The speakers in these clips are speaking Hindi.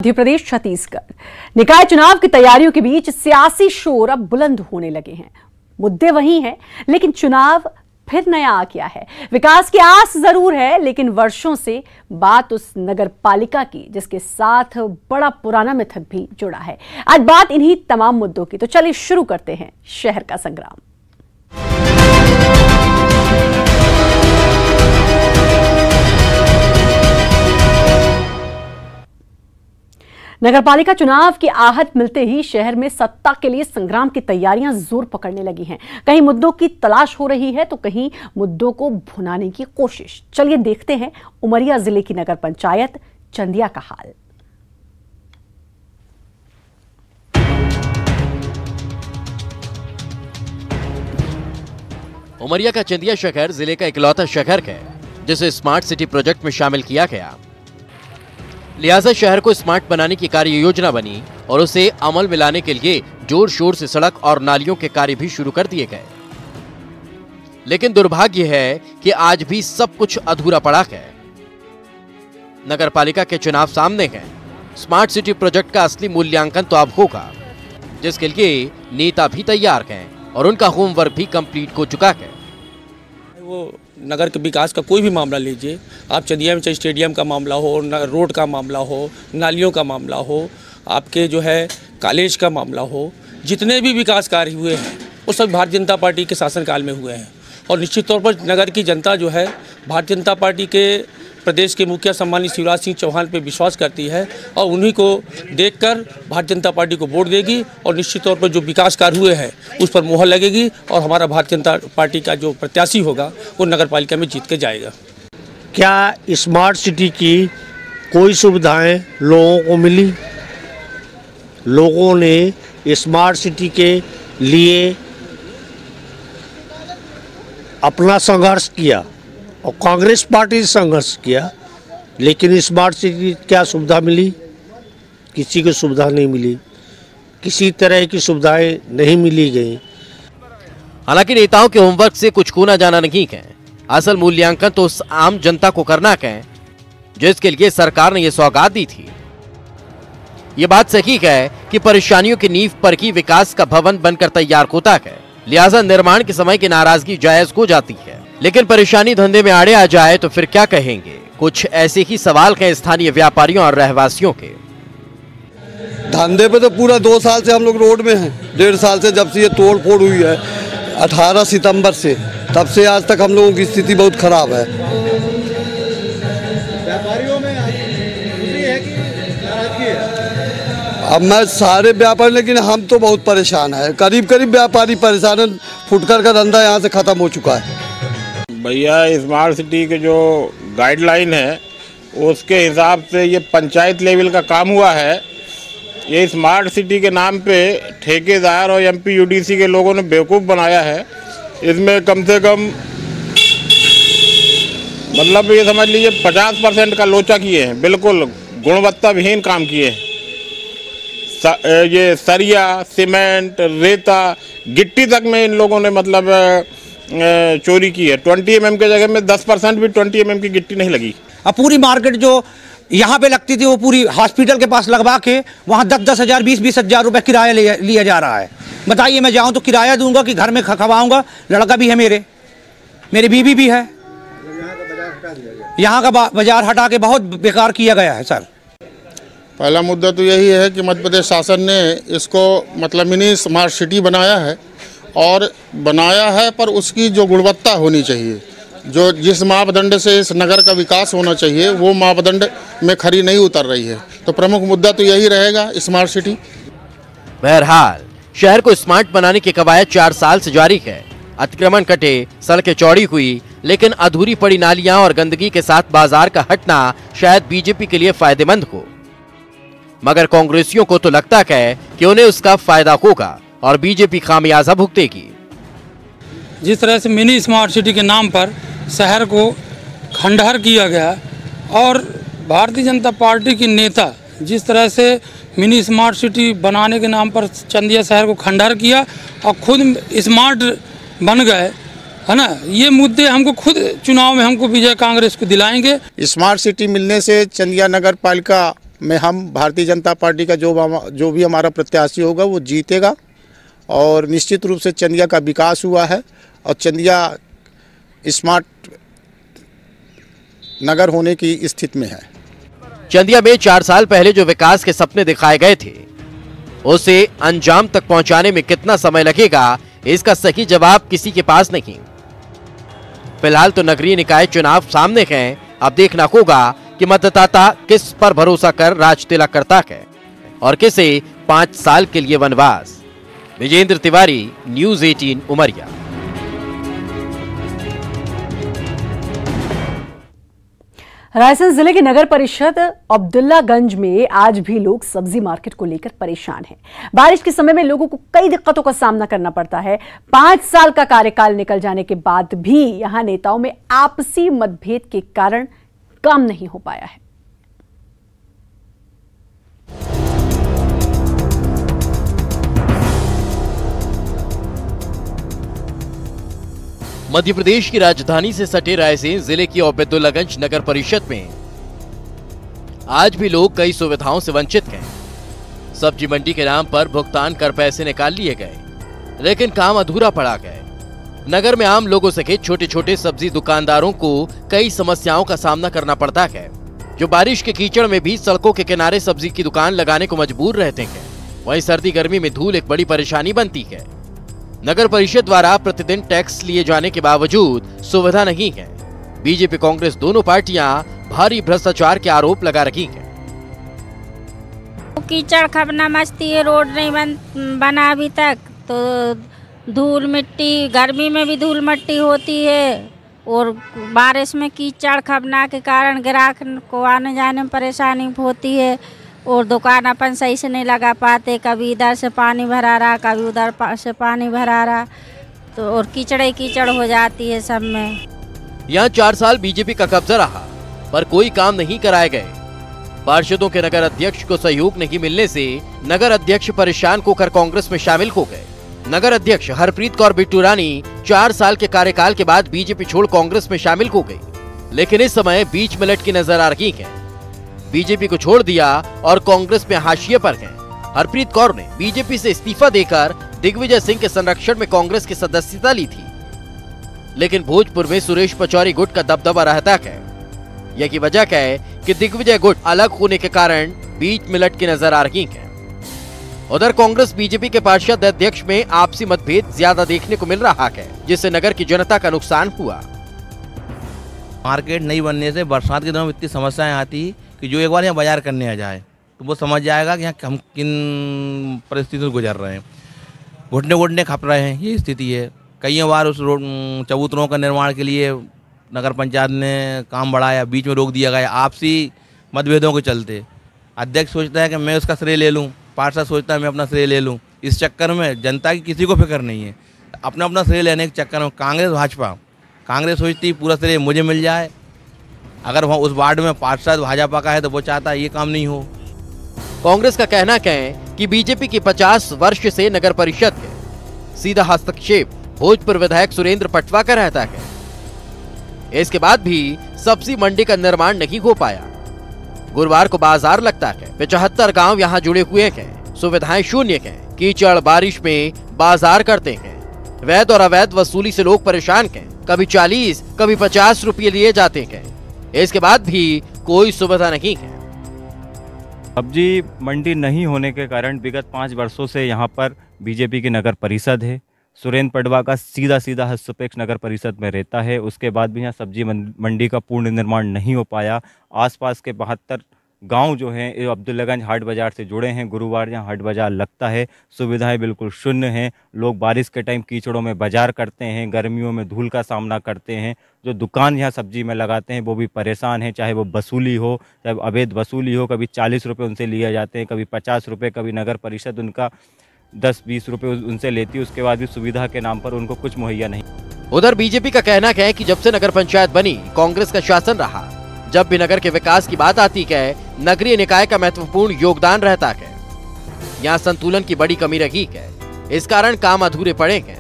मध्य प्रदेश छत्तीसगढ़ निकाय चुनाव की तैयारियों के बीच सियासी शोर अब बुलंद होने लगे हैं। मुद्दे वही हैं, लेकिन चुनाव फिर नया आ गया है। विकास की आस जरूर है, लेकिन वर्षों से बात उस नगर पालिका की जिसके साथ बड़ा पुराना मिथक भी जुड़ा है। आज बात इन्हीं तमाम मुद्दों की, तो चलिए शुरू करते हैं शहर का संग्राम। नगरपालिका चुनाव की आहट मिलते ही शहर में सत्ता के लिए संग्राम की तैयारियां जोर पकड़ने लगी हैं। कहीं मुद्दों की तलाश हो रही है तो कहीं मुद्दों को भुनाने की कोशिश। चलिए देखते हैं उमरिया जिले की नगर पंचायत चंदिया का हाल। उमरिया का चंदिया शहर जिले का इकलौता शहर है जिसे स्मार्ट सिटी प्रोजेक्ट में शामिल किया गया। लिहाजा शहर को स्मार्ट बनाने की कार्य योजना बनी और उसे अमल में लाने के लिए जोर शोर से सड़क और नालियों के कार्य भी शुरू कर दिए गए। लेकिन दुर्भाग्य है कि आज भी सब कुछ अधूरा पड़ा है। नगरपालिका के चुनाव सामने हैं। स्मार्ट सिटी प्रोजेक्ट का असली मूल्यांकन तो अब होगा, जिसके लिए नेता भी तैयार हैं और उनका होमवर्क भी कंप्लीट हो चुका है। वो नगर के विकास का कोई भी मामला लीजिए, आप चंदिया में चाहे स्टेडियम का मामला हो, रोड का मामला हो, नालियों का मामला हो, आपके जो है कॉलेज का मामला हो, जितने भी विकास कार्य हुए हैं वो सब भारतीय जनता पार्टी के शासनकाल में हुए हैं। और निश्चित तौर पर नगर की जनता जो है भारतीय जनता पार्टी के प्रदेश के मुखिया सम्मानित शिवराज सिंह चौहान पे विश्वास करती है और उन्हीं को देखकर भारतीय जनता पार्टी को वोट देगी और निश्चित तौर पर जो विकास कार्य हुए हैं उस पर मोहर लगेगी और हमारा भारतीय जनता पार्टी का जो प्रत्याशी होगा वो नगर पालिका में जीत के जाएगा। क्या स्मार्ट सिटी की कोई सुविधाएं लोगों को मिली? लोगों ने स्मार्ट सिटी के लिए अपना संघर्ष किया और कांग्रेस पार्टी से संघर्ष किया, लेकिन स्मार्ट सिटी क्या सुविधा मिली? किसी को सुविधा नहीं मिली, किसी तरह की सुविधाएं नहीं मिली गई। हालांकि नेताओं के होमवर्क से कुछ खोना जाना नहीं है। असल मूल्यांकन तो उस आम जनता को करना है जिसके लिए सरकार ने यह सौगात दी थी। ये बात सही है कि परेशानियों की नींव पर ही विकास का भवन बनकर तैयार होता है, लिहाजा निर्माण के समय की नाराजगी जायज हो जाती है। लेकिन परेशानी धंधे में आड़े आ जाए तो फिर क्या कहेंगे? कुछ ऐसे ही सवाल हैं स्थानीय व्यापारियों और रहवासियों के। धंधे पे तो पूरा 2 साल से हम लोग रोड में हैं, 1.5 साल से जब से ये तोड़ फोड़ हुई है 18 सितंबर से, तब से आज तक हम लोगों की स्थिति बहुत खराब है। व्यापारियों में है कि नाराजगी है? अब मैं सारे व्यापारी, लेकिन हम तो बहुत परेशान है। करीब करीब व्यापारी परेशान है। फुटकर का धंधा यहाँ से खत्म हो चुका है। भैया स्मार्ट सिटी के जो गाइडलाइन है उसके हिसाब से ये पंचायत लेवल का काम हुआ है। ये स्मार्ट सिटी के नाम पे ठेकेदार और एमपी यूडीसी के लोगों ने बेवकूफ़ बनाया है। इसमें कम से कम मतलब ये समझ लीजिए 50% का लोचा किए हैं, बिल्कुल गुणवत्ता विहीन काम किए हैं। ये सरिया, सीमेंट, रेता, गिट्टी तक में इन लोगों ने मतलब चोरी की है। 20 mm के जगह में 10% भी 20 mm की गिट्टी नहीं लगी। अब पूरी मार्केट जो यहाँ पे लगती थी वो पूरी हॉस्पिटल के पास लगवा के वहाँ 10-10 हज़ार 20-20 हज़ार रुपये किराया लिया जा रहा है। बताइए, मैं जाऊँ तो किराया दूंगा कि घर में खवाऊँगा? लड़का भी है, मेरी बीवी भी है। यहाँ का बाजार हटा के बहुत बेकार किया गया है सर। पहला मुद्दा तो यही है कि मध्य प्रदेश शासन ने इसको मतलब मिनी स्मार्ट सिटी बनाया है और बनाया है, पर उसकी जो गुणवत्ता होनी चाहिए, जो जिस मापदंड से इस नगर का विकास होना चाहिए वो मापदंड में खरी नहीं उतर रही है। तो प्रमुख मुद्दा तो यही रहेगा, स्मार्ट सिटी। बहरहाल शहर को स्मार्ट बनाने की कवायद 4 साल से जारी है। अतिक्रमण कटे, सड़कें चौड़ी हुई, लेकिन अधूरी पड़ी नालियां और गंदगी के साथ बाजार का हटना शायद बीजेपी के लिए फायदेमंद हो, मगर कांग्रेसियों को तो लगता है कि उन्हें उसका फायदा होगा और बीजेपी खामियाजा भुगतेगी। जिस तरह से मिनी स्मार्ट सिटी के नाम पर शहर को खंडहर किया गया और भारतीय जनता पार्टी की नेता जिस तरह से मिनी स्मार्ट सिटी बनाने के नाम पर चंदिया शहर को खंडहर किया और खुद स्मार्ट बन गए, है ना, ये मुद्दे हमको खुद चुनाव में हमको विजय कांग्रेस को दिलाएंगे। स्मार्ट सिटी मिलने से चंदिया नगर पालिका में हम भारतीय जनता पार्टी का जो भी हमारा प्रत्याशी होगा वो जीतेगा। और निश्चित रूप से चंदिया का विकास हुआ है और चंदिया स्मार्ट नगर होने की स्थिति में है। चंदिया में 4 साल पहले जो विकास के सपने दिखाए गए थे उसे अंजाम तक पहुंचाने में कितना समय लगेगा, इसका सही जवाब किसी के पास नहीं। फिलहाल तो नगरीय निकाय चुनाव सामने हैं। अब देखना होगा कि मतदाता किस पर भरोसा कर राज तिलक करता है और किसे 5 साल के लिए वनवास। विजेंद्र तिवारी, न्यूज़ 18 उमरिया। रायसेन जिले के नगर परिषद अब्दुल्लागंज में आज भी लोग सब्जी मार्केट को लेकर परेशान हैं। बारिश के समय में लोगों को कई दिक्कतों का सामना करना पड़ता है। 5 साल का कार्यकाल निकल जाने के बाद भी यहां नेताओं में आपसी मतभेद के कारण काम नहीं हो पाया है। मध्य प्रदेश की राजधानी से सटे रायसेन जिले की अब्दुल्लागंज नगर परिषद में आज भी लोग कई सुविधाओं से वंचित हैं। सब्जी मंडी के नाम पर भुगतान कर पैसे निकाल लिए गए, लेकिन काम अधूरा पड़ा गया। नगर में आम लोगों सहित छोटे छोटे सब्जी दुकानदारों को कई समस्याओं का सामना करना पड़ता है, जो बारिश के कीचड़ में भी सड़कों के किनारे सब्जी की दुकान लगाने को मजबूर रहते हैं। वहीं सर्दी गर्मी में धूल एक बड़ी परेशानी बनती है। नगर परिषद द्वारा प्रतिदिन टैक्स लिए जाने के बावजूद सुविधा नहीं है। बीजेपी कांग्रेस दोनों पार्टियां भारी भ्रष्टाचार के आरोप लगा रही हैं। कीचड़ खपना मस्ती है, रोड नहीं बना अभी तक, तो धूल मिट्टी, गर्मी में भी धूल मिट्टी होती है और बारिश में कीचड़ खपना के कारण ग्राहक को आने जाने में परेशानी होती है और दुकान अपन सही से नहीं लगा पाते। कभी इधर से पानी भरा रहा, कभी उधर से पानी भरा रहा, तो और कीचड़ हो जाती है सब में। यहाँ 4 साल बीजेपी का कब्जा रहा, पर कोई काम नहीं कराए गए। पार्षदों के नगर अध्यक्ष को सहयोग नहीं मिलने से नगर अध्यक्ष परेशान होकर कांग्रेस में शामिल हो गए। नगर अध्यक्ष हरप्रीत कौर बिट्टू रानी 4 साल के कार्यकाल के बाद बीजेपी छोड़ कांग्रेस में शामिल हो गई, लेकिन इस समय बीच में लटकी नजर आ रही है। बीजेपी को छोड़ दिया और कांग्रेस में हाशिए पर हैं। हरप्रीत कौर ने बीजेपी से इस्तीफा देकर दिग्विजय सिंह के संरक्षण में कांग्रेस की सदस्यता ली थी, लेकिन भोजपुर में सुरेश पचौरी गुट का दबदबा रहता है। यही वजह है कि दिग्विजय गुट अलग होने के कारण बीच में लटकी नजर आ रही है। उधर कांग्रेस बीजेपी के पार्षद अध्यक्ष में आपसी मतभेद ज्यादा देखने को मिल रहा है, जिससे नगर की जनता का नुकसान हुआ। मार्केट नहीं बनने से बरसात के दिनों में इतनी समस्याएं आती कि जो एक बार यहाँ बाजार करने आ जाए तो वो समझ जाएगा कि यहाँ हम किन परिस्थितियों से गुजर रहे हैं। घुटने घुटने खप रहे हैं, ये स्थिति है। कई बार उस रोड चबूतरों का निर्माण के लिए नगर पंचायत ने काम बढ़ाया, बीच में रोक दिया गया आपसी मतभेदों के चलते। अध्यक्ष सोचता है कि मैं उसका श्रेय ले लूँ, पार्षद सोचता है मैं अपना श्रेय ले लूँ। इस चक्कर में जनता की किसी को फिक्र नहीं है। अपना अपना श्रेय लेने के चक्कर में कांग्रेस सोचती पूरा श्रेय मुझे मिल जाए। अगर वहाँ उस वार्ड में पार्षद भाजपा का है तो वो चाहता है ये काम नहीं हो। कांग्रेस का कहना है कि बीजेपी की 50 वर्ष से नगर परिषद है। सीधा हस्तक्षेप भोजपुर विधायक सुरेंद्र पटवा का रहता है। इसके बाद भी सब्जी मंडी का निर्माण नहीं हो पाया। गुरुवार को बाजार लगता है। 75 गांव यहां जुड़े हुए हैं। सुविधाएं शून्य हैं। कीचड़ बारिश में बाजार करते हैं। वैध और अवैध वसूली से लोग परेशान हैं। कभी 40 कभी 50 रुपये लिए जाते हैं। इसके बाद भी कोई सुविधा नहीं है। सब्जी मंडी नहीं होने के कारण विगत 5 वर्षों से यहाँ पर बीजेपी की नगर परिषद है। सुरेंद्र पटवा का सीधा हस्तक्षेप नगर परिषद में रहता है। उसके बाद भी यहाँ सब्जी मंडी का पूर्ण निर्माण नहीं हो पाया। आसपास के 72 गांव जो हैं ये अब्दुल्लागंज हाट बाज़ार से जुड़े हैं। गुरुवार यहाँ हाट बाज़ार लगता है। सुविधाएं बिल्कुल शून्य हैं। लोग बारिश के टाइम कीचड़ों में बाजार करते हैं, गर्मियों में धूल का सामना करते हैं। जो दुकान यहाँ सब्जी में लगाते हैं वो भी परेशान हैं, चाहे वो वसूली हो, चाहे अवैध वसूली हो। कभी 40 रुपये उनसे लिए जाते हैं, कभी 50 रुपये, कभी नगर परिषद उनका 10-20 रुपये उनसे लेती है। उसके बाद भी सुविधा के नाम पर उनको कुछ मुहैया नहीं। उधर बीजेपी का कहना है कि जब से नगर पंचायत बनी कांग्रेस का शासन रहा, जब भी नगर के विकास की बात आती है नगरीय निकाय का महत्वपूर्ण योगदान रहता है। यहाँ संतुलन की बड़ी कमी रही है, इस कारण काम अधूरे पड़े हैं।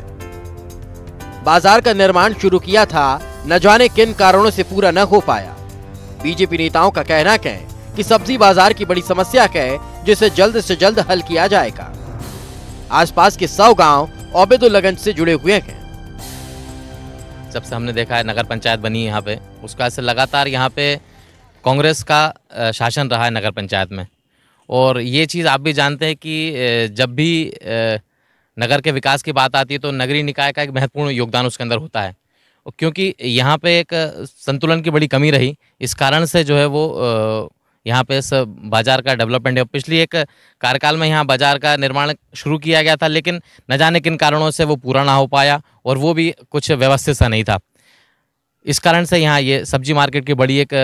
बाजार का निर्माण शुरू किया था, न जाने किन कारणों से पूरा न हो पाया। बीजेपी नेताओं का कहना है कि सब्जी बाजार की बड़ी समस्या है जिसे जल्द से जल्द हल किया जाएगा। आसपास के 100 गांव ओबेदुल्लागंज से जुड़े हुए हैं। जब से हमने देखा है नगर पंचायत बनी है यहाँ पे, उसका से लगातार यहाँ पे कांग्रेस का शासन रहा है नगर पंचायत में। और ये चीज़ आप भी जानते हैं कि जब भी नगर के विकास की बात आती है तो नगरीय निकाय का एक महत्वपूर्ण योगदान उसके अंदर होता है। और क्योंकि यहाँ पे एक संतुलन की बड़ी कमी रही, इस कारण से जो है वो यहाँ पे इस बाज़ार का डेवलपमेंट है। पिछली एक कार्यकाल में यहाँ बाज़ार का निर्माण शुरू किया गया था, लेकिन न जाने किन कारणों से वो पूरा ना हो पाया और वो भी कुछ व्यवस्थित सा नहीं था। इस कारण से यहाँ ये सब्जी मार्केट की बड़ी एक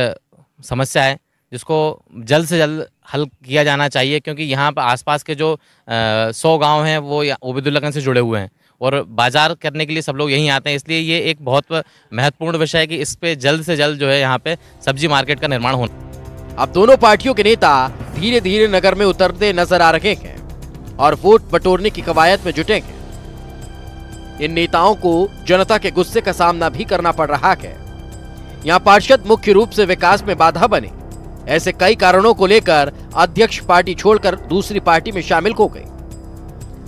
समस्या है जिसको जल्द से जल्द हल किया जाना चाहिए, क्योंकि यहाँ पर आसपास के जो 100 गांव हैं वो ओबेदुल्लागंज से जुड़े हुए हैं और बाज़ार करने के लिए सब लोग यहीं आते हैं। इसलिए ये एक बहुत महत्वपूर्ण विषय है कि इस पे जल्द से जल्द जो है यहाँ पे सब्जी मार्केट का निर्माण होना। अब दोनों पार्टियों के नेता धीरे धीरे नगर में उतरते नजर आ रहे हैं और वोट बटोरने की कवायद में जुटे हैं। इन नेताओं को जनता के गुस्से का सामना भी करना पड़ रहा है। यहाँ पार्षद मुख्य रूप से विकास में बाधा बने, ऐसे कई कारणों को लेकर अध्यक्ष पार्टी छोड़कर दूसरी पार्टी में शामिल हो गए।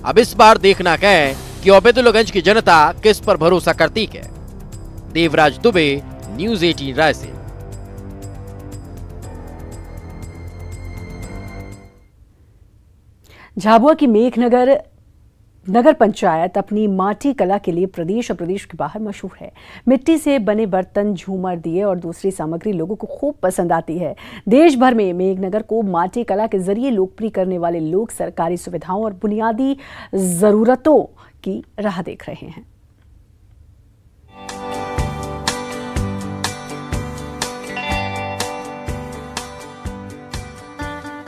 अब इस बार देखना है कि ओबेदुल्लागंज की जनता किस पर भरोसा करती है। देवराज दुबे, न्यूज़ 18 रायसेन। झाबुआ की मेघनगर नगर पंचायत अपनी माटी कला के लिए प्रदेश और प्रदेश के बाहर मशहूर है। मिट्टी से बने बर्तन, झूमर, दिए और दूसरी सामग्री लोगों को खूब पसंद आती है। देश भर में मेघनगर को माटी कला के जरिए लोकप्रिय करने वाले लोग सरकारी सुविधाओं और बुनियादी जरूरतों की राह देख रहे हैं।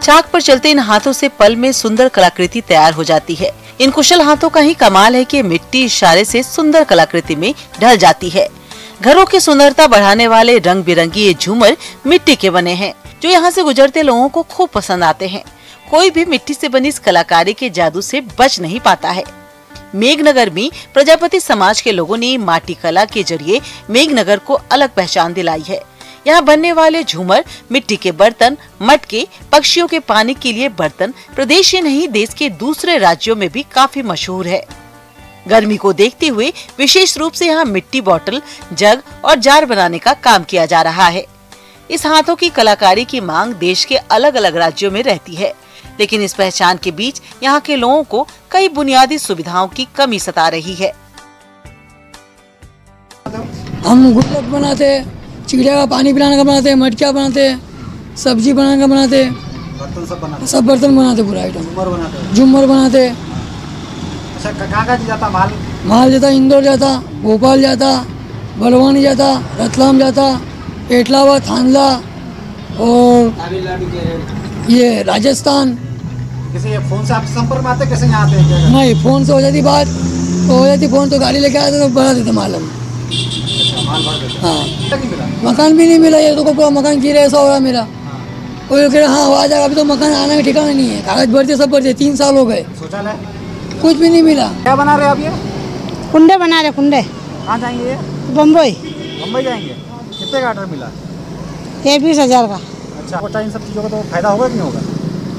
चाक पर चलते इन हाथों से पल में सुंदर कलाकृति तैयार हो जाती है। इन कुशल हाथों का ही कमाल है कि मिट्टी इशारे से सुंदर कलाकृति में ढल जाती है। घरों की सुंदरता बढ़ाने वाले रंग बिरंगी ये झूमर मिट्टी के बने हैं, जो यहाँ से गुजरते लोगों को खूब पसंद आते हैं। कोई भी मिट्टी से बनी इस कलाकारी के जादू से बच नहीं पाता है। मेघनगर में प्रजापति समाज के लोगों ने माटी कला के जरिए मेघनगर को अलग पहचान दिलाई है। यहाँ बनने वाले झूमर, मिट्टी के बर्तन, मटके, पक्षियों के पानी के लिए बर्तन प्रदेश ही नहीं देश के दूसरे राज्यों में भी काफी मशहूर है। गर्मी को देखते हुए विशेष रूप से यहाँ मिट्टी बोतल, जग और जार बनाने का काम किया जा रहा है। इस हाथों की कलाकारी की मांग देश के अलग अलग राज्यों में रहती है, लेकिन इस पहचान के बीच यहाँ के लोगों को कई बुनियादी सुविधाओं की कमी सता रही है। हम गुल्लक बनाते, चिड़िया का पानी पिलाने का बनाते, मटकिया बनाते, सब्जी बनाने का बनाते, सब बर्तन बनाते, पूरा आइटम, झूमर बनाते। अच्छा, कहाँ जाता माल जाता, इंदौर जाता, भोपाल जाता, बलवानी जाता, रतलाम जाता, एटलावा, थानला और ये राजस्थान। किसी फोन से आप संपर्क में आते, कैसे यहाँ आते? नहीं, फोन से हो जाती बात, तो हो जाती फोन तो गाड़ी लेके आते तो बढ़ा देते माल हम। हाँ, मकान भी नहीं मिला, ये तो पूरा मकान गिरे ऐसा हो रहा मेरा। वो कह रहा हाँ आ जाएगा, अभी तो मकान आने का ठिकाना नहीं है, कागज भरते सब भरते, 3 साल हो गए, कुछ भी नहीं मिला। क्या बना रहे आप? ये कुंडे बना रहे, कुंडे। कहाँ जाएंगे ये? बम्बई। बम्बई जाएंगे। कितने का ऑर्डर मिला? ये 20,000 का। अच्छा, पता इन सब चीज़ों का तो फायदा होगा कि नहीं होगा?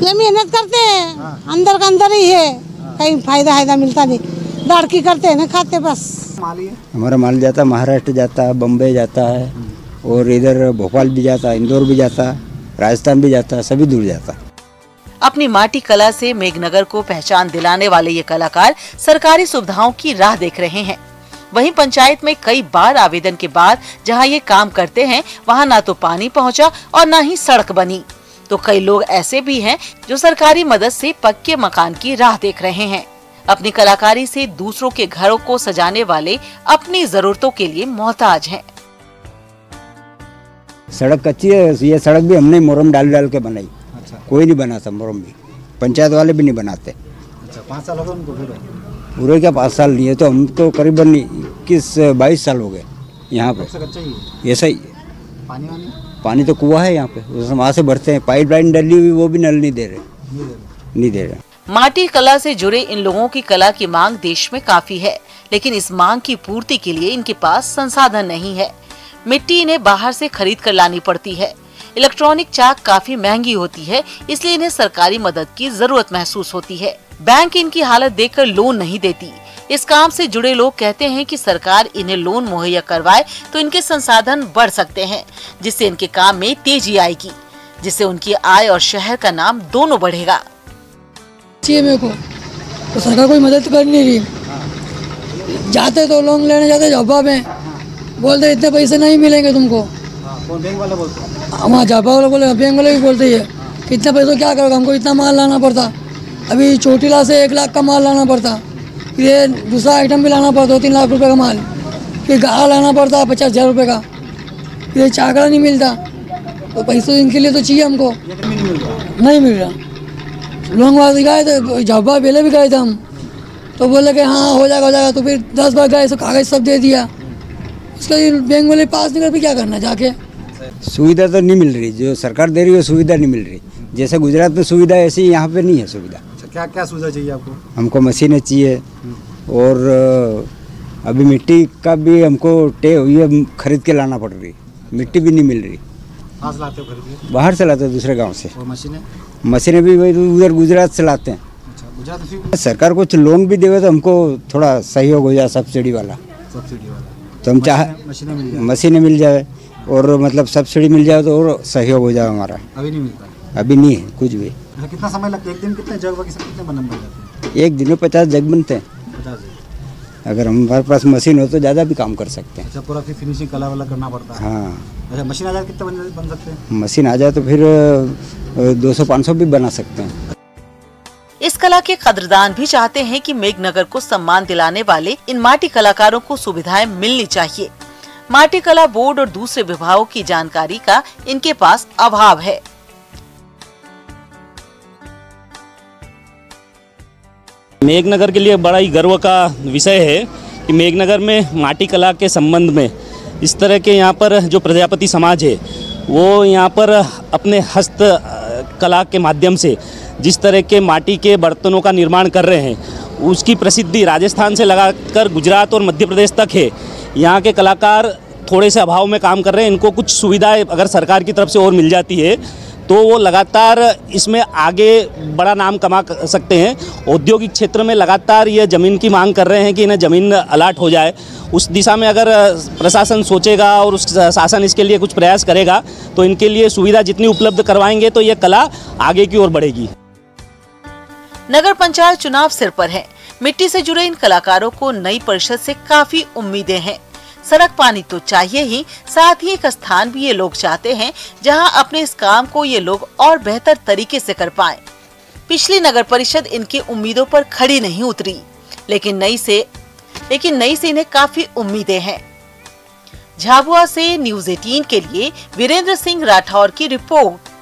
ये मेहनत करते हैं। हाँ। अंदर का अंदर ही है। हाँ। कहीं फायदा मिलता नहीं, लड़की करते हैं ना, खाते बस। हमारा माल जाता है महाराष्ट्र जाता है, बम्बई जाता है और इधर भोपाल भी जाता है, इंदौर भी जाता है, राजस्थान भी जाता है, सभी दूर जाता है। अपनी माटी कला से मेघनगर को पहचान दिलाने वाले ये कलाकार सरकारी सुविधाओं की राह देख रहे हैं। वहीं पंचायत में कई बार आवेदन के बाद जहां ये काम करते हैं, वहां ना तो पानी पहुंचा और ना ही सड़क बनी। तो कई लोग ऐसे भी हैं जो सरकारी मदद से पक्के मकान की राह देख रहे हैं। अपनी कलाकारी से दूसरों के घरों को सजाने वाले अपनी जरूरतों के लिए मोहताज हैं। सड़क कच्ची है, ये सड़क भी हमने मोरम डाल के बनाई। अच्छा। कोई नहीं बनाता मोरम भी, पंचायत वाले भी नहीं बनाते। अच्छा, 5 साल हो गए उनको? पूरे क्या 5 साल नहीं है, तो हम तो करीबन 21-22 साल हो गए यहाँ पे। ऐसा ही पानी तो कुआं है यहाँ पे, वहाँ से भरते हैं। पाइप लाइन डली हुई, वो भी नल नहीं दे रहे। माटी कला से जुड़े इन लोगों की कला की मांग देश में काफी है, लेकिन इस मांग की पूर्ति के लिए इनके पास संसाधन नहीं है। मिट्टी इन्हें बाहर से खरीद कर लानी पड़ती है। इलेक्ट्रॉनिक चाक काफी महंगी होती है, इसलिए इन्हें सरकारी मदद की जरूरत महसूस होती है। बैंक इनकी हालत देखकर लोन नहीं देती। इस काम से जुड़े लोग कहते हैं कि सरकार इन्हें लोन मुहैया करवाए तो इनके संसाधन बढ़ सकते हैं, जिससे इनके काम में तेजी आएगी, जिससे उनकी आय और शहर का नाम दोनों बढ़ेगा। मेरे को तो सरकार कोई मदद कर नहीं रही। जाते तो लोन लेने जाते जब्बा में बोलते इतने पैसे नहीं मिलेंगे तुमको। कौन बैंक वाले बोलते हैं? हमारा जब्बा वाले बोले, बैंक वाले भी बोलते हैं कितने पैसों क्या करोगे, हमको इतना माल लाना पड़ता। अभी चोटीला से 1 लाख का माल लाना पड़ता, फिर दूसरा आइटम भी लाना पड़ता 2-3 लाख रुपए का माल, फिर गाड़ा लाना पड़ता 50,000 रुपये का, फिर चाकड़ा नहीं मिलता। तो पैसे इनके लिए तो चाहिए हमको, नहीं मिल रहा। लोग वाले गए थे, जब्बा पहले भी गए थे हम, तो बोले कि हाँ हो जाएगा, तो फिर 10 बार गए तो कागज सब दे दिया। उसका बैंक वाले पास निकल भी क्या करना जाके। सुविधा तो नहीं मिल रही, जो सरकार दे रही है सुविधा नहीं मिल रही। जैसे गुजरात में सुविधा ऐसी यहाँ पे नहीं है सुविधा। क्या क्या सुविधा चाहिए आपको? हमको मशीनें चाहिए, और अभी मिट्टी का भी हमको ये खरीद के लाना पड़ रही, मिट्टी भी नहीं मिल रही। कहाँ से लाते हो खरीद के? बाहर से लाते हैं, दूसरे गांव से। और मशीनें भी वही उधर गुजरात से लाते हैं। अच्छा, गुजरात। सरकार कुछ लोन भी देवे तो हमको थोड़ा सहयोग हो जाए, सब्सिडी वाला। तो हम चाहे मशीनें मिल जाए और मतलब सब्सिडी मिल जाए तो और सहयोग हो जाए हमारा। अभी नहीं मिलता? अभी नहीं है कुछ भी। कितना समय लगता है? एक दिन कितने जग कितने बन जाते हैं? एक दिन में 50 जग बनते हैं। 50 जग। अगर हमारे पास मशीन हो तो ज़्यादा भी काम कर सकते हैं। अच्छा, पूरा फिर फिनिशिंग कलर वाला करना पड़ता है। हाँ। अच्छा, मशीन आ जाए कितने बन सकते हैं? मशीन आ जाए तो फिर 200-500 भी बना सकते हैं। इस कला के कदरदान भी चाहते हैं कि मेघनगर को सम्मान दिलाने वाले इन माटी कलाकारों को सुविधाएं मिलनी चाहिए। माटी कला बोर्ड और दूसरे विभागों की जानकारी का इनके पास अभाव है। मेघनगर के लिए बड़ा ही गर्व का विषय है कि मेघनगर में माटी कला के संबंध में इस तरह के यहाँ पर जो प्रजापति समाज है वो यहाँ पर अपने हस्त कला के माध्यम से जिस तरह के माटी के बर्तनों का निर्माण कर रहे हैं उसकी प्रसिद्धि राजस्थान से लगाकर गुजरात और मध्य प्रदेश तक है। यहाँ के कलाकार थोड़े से अभाव में काम कर रहे हैं, इनको कुछ सुविधाएं अगर सरकार की तरफ से और मिल जाती है तो वो लगातार इसमें आगे बड़ा नाम कमा सकते हैं। औद्योगिक क्षेत्र में लगातार ये ज़मीन की मांग कर रहे हैं कि इन्हें ज़मीन अलाट हो जाए। उस दिशा में अगर प्रशासन सोचेगा और उस शासन इसके लिए कुछ प्रयास करेगा तो इनके लिए सुविधा जितनी उपलब्ध करवाएंगे तो ये कला आगे की ओर बढ़ेगी। नगर पंचायत चुनाव सिर पर है। मिट्टी से जुड़े इन कलाकारों को नई परिषद से काफी उम्मीदें हैं। सड़क पानी तो चाहिए ही, साथ ही एक स्थान भी ये लोग चाहते हैं जहां अपने इस काम को ये लोग और बेहतर तरीके से कर पाएं। पिछली नगर परिषद इनकी उम्मीदों पर खड़ी नहीं उतरी, लेकिन नई से इन्हें काफी उम्मीदें हैं। झाबुआ से न्यूज़ 18 के लिए वीरेंद्र सिंह राठौर की रिपोर्ट।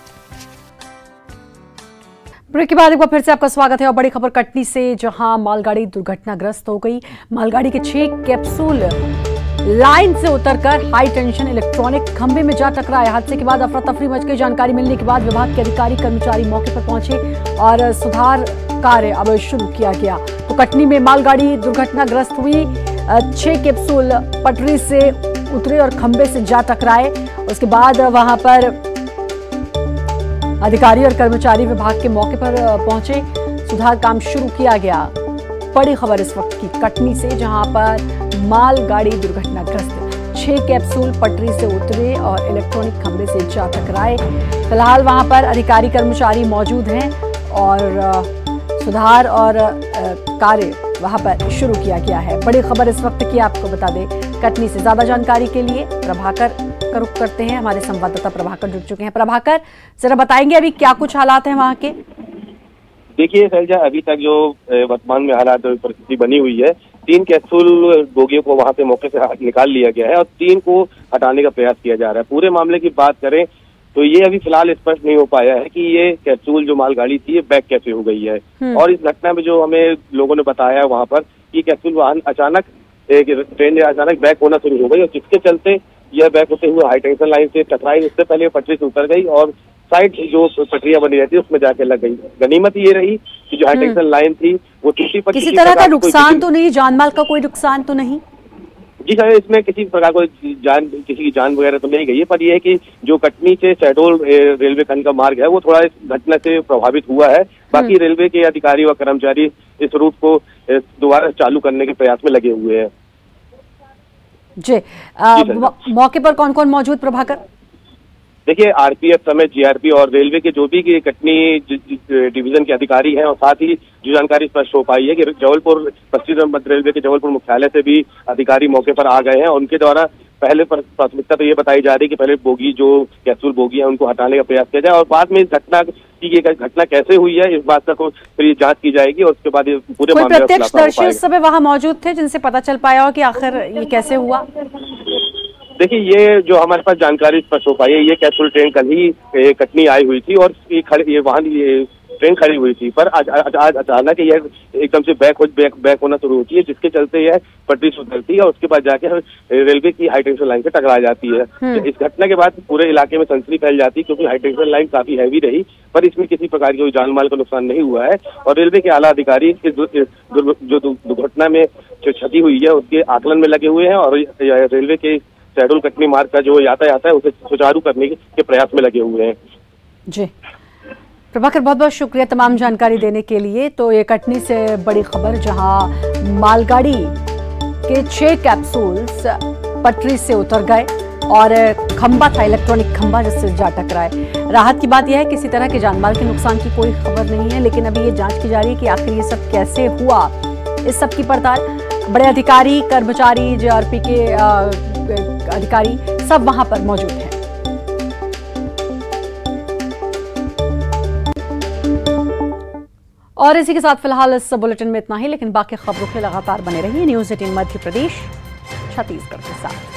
ब्रेक के बाद एक बार फिर से आपका स्वागत है और बड़ी खबर कटनी से, जहां मालगाड़ी दुर्घटनाग्रस्त हो गई। मालगाड़ी के 6 कैप्सूल लाइन से उतरकर हाई टेंशन इलेक्ट्रॉनिक खंभे में जा टकराए। हादसे के बाद अफरा तफरी मच गई। जानकारी मिलने के बाद विभाग के अधिकारी कर्मचारी मौके पर पहुंचे और सुधार कार्य अब शुरू किया गया। तो कटनी में मालगाड़ी दुर्घटनाग्रस्त हुई। 6 कैप्सूल पटरी से उतरे और खंभे से जा टकराए। उसके बाद वहां पर अधिकारी और कर्मचारी विभाग के मौके पर पहुंचे, सुधार काम शुरू किया गया। बड़ी खबर इस वक्त की कटनी से, जहां पर मालगाड़ी दुर्घटनाग्रस्त 6 कैप्सूल पटरी से उतरे और इलेक्ट्रॉनिक खंभे से जा टकराए। फिलहाल वहां पर अधिकारी कर्मचारी मौजूद हैं और सुधार और कार्य वहां पर शुरू किया गया है। बड़ी खबर इस वक्त की आपको बता दें कटनी से। ज्यादा जानकारी के लिए प्रभाकर का रुख करते हैं। हमारे संवाददाता प्रभाकर जुड़ चुके हैं। प्रभाकर, जरा बताएंगे अभी क्या कुछ हालात हैं वहाँ के? देखिए शैलजा, अभी तक जो वर्तमान में हालात परिस्थिति बनी हुई है, 3 कैप्सूल बोगियों को वहां से मौके से निकाल लिया गया है और 3 को हटाने का प्रयास किया जा रहा है। पूरे मामले की बात करें तो ये अभी फिलहाल स्पष्ट नहीं हो पाया है कि ये कैप्सूल जो मालगाड़ी थी ये बैक कैसे हो गई है। और इस घटना में जो हमें लोगों ने बताया वहां पर कि कैप्सूल वाहन अचानक ट्रेन अचानक बैक होना शुरू हो गई और जिसके चलते यह बैक होते हुए हाई टेंशन लाइन से टकराई। उससे पहले पटरी से उतर गई और साइड जो पटरियां बनी रहती है उसमें जाके लग गई। गनीमत ये रही कि जो हाई टेंशन लाइन थी वो टूटी। किसी तरह का नुकसान तो नहीं, जानमाल का कोई नुकसान तो नहीं? जी सर, इसमें किसी प्रकार को किसी की जान वगैरह तो नहीं गई है, पर यह है कि जो कटनी से शहडोल रेलवे खंड का मार्ग है वो थोड़ा इस घटना से प्रभावित हुआ है। बाकी रेलवे के अधिकारी व कर्मचारी इस रूट को दोबारा चालू करने के प्रयास में लगे हुए हैं। जी, मौके पर कौन कौन मौजूद प्रभाकर? देखिए, आरपीएफ समेत जीआरपी और रेलवे के जो भी कटनी डिवीजन के अधिकारी हैं, और साथ ही जो जानकारी स्पष्ट हो पाई है कि जबलपुर पश्चिम मध्य रेलवे के जबलपुर मुख्यालय से भी अधिकारी मौके पर आ गए हैं। उनके द्वारा पहले प्राथमिकता तो ये बताई जा रही है कि पहले बोगी जो कैप्सूल बोगी है उनको हटाने का प्रयास किया जाए, और बाद में इस घटना कैसे हुई है इस बात का फिर ये जांच की जाएगी, और उसके बाद ये पूरे मामले का खुलासा हो पाएगा। प्रत्यक्षदर्शी उस समय वहां मौजूद थे जिनसे पता चल पाया हो कि आखिर ये कैसे हुआ? देखिए, ये जो हमारे पास जानकारी स्पष्ट हो पाई है, ये कैप्सूल ट्रेन कल ही कटनी आई हुई थी और ये ट्रेन खड़ी हुई थी, पर आज अचानक ये एकदम से बैक होना शुरू होती है, जिसके चलते यह पटरी से उतरती है और उसके बाद जाके रेलवे की हाई टेंशन लाइन से टकरा जाती है। तो इस घटना के बाद पूरे इलाके में सनसनी फैल जाती है, क्योंकि हाई टेंशन लाइन काफी हैवी रही, पर इसमें किसी प्रकार की कोई जान माल का नुकसान नहीं हुआ है। और रेलवे के आला अधिकारी इस जो दुर्घटना में जो क्षति हुई है उसके आकलन में लगे हुए हैं, और रेलवे के शहडोल कटनी मार्ग का जो यातायात है उसे सुचारू करने के प्रयास में लगे हुए हैं। जी प्रभाकर, बहुत बहुत शुक्रिया तमाम जानकारी देने के लिए। तो ये कटनी से बड़ी खबर, जहां मालगाड़ी के 6 कैप्सूल्स पटरी से उतर गए और खंबा था, इलेक्ट्रॉनिक खंबा, जिससे जा टकराए। राहत की बात यह है किसी तरह के जानमाल के नुकसान की कोई खबर नहीं है, लेकिन अभी ये जांच की जा रही है कि आखिर ये सब कैसे हुआ। इस सब की पड़ताल बड़े अधिकारी, कर्मचारी, जीआरपी के अधिकारी सब वहां पर मौजूद हैं। और इसी के साथ फिलहाल इस बुलेटिन में इतना ही, लेकिन बाकी खबरों के लगातार बने रहिए न्यूज़ 18 मध्य प्रदेश छत्तीसगढ़ के साथ।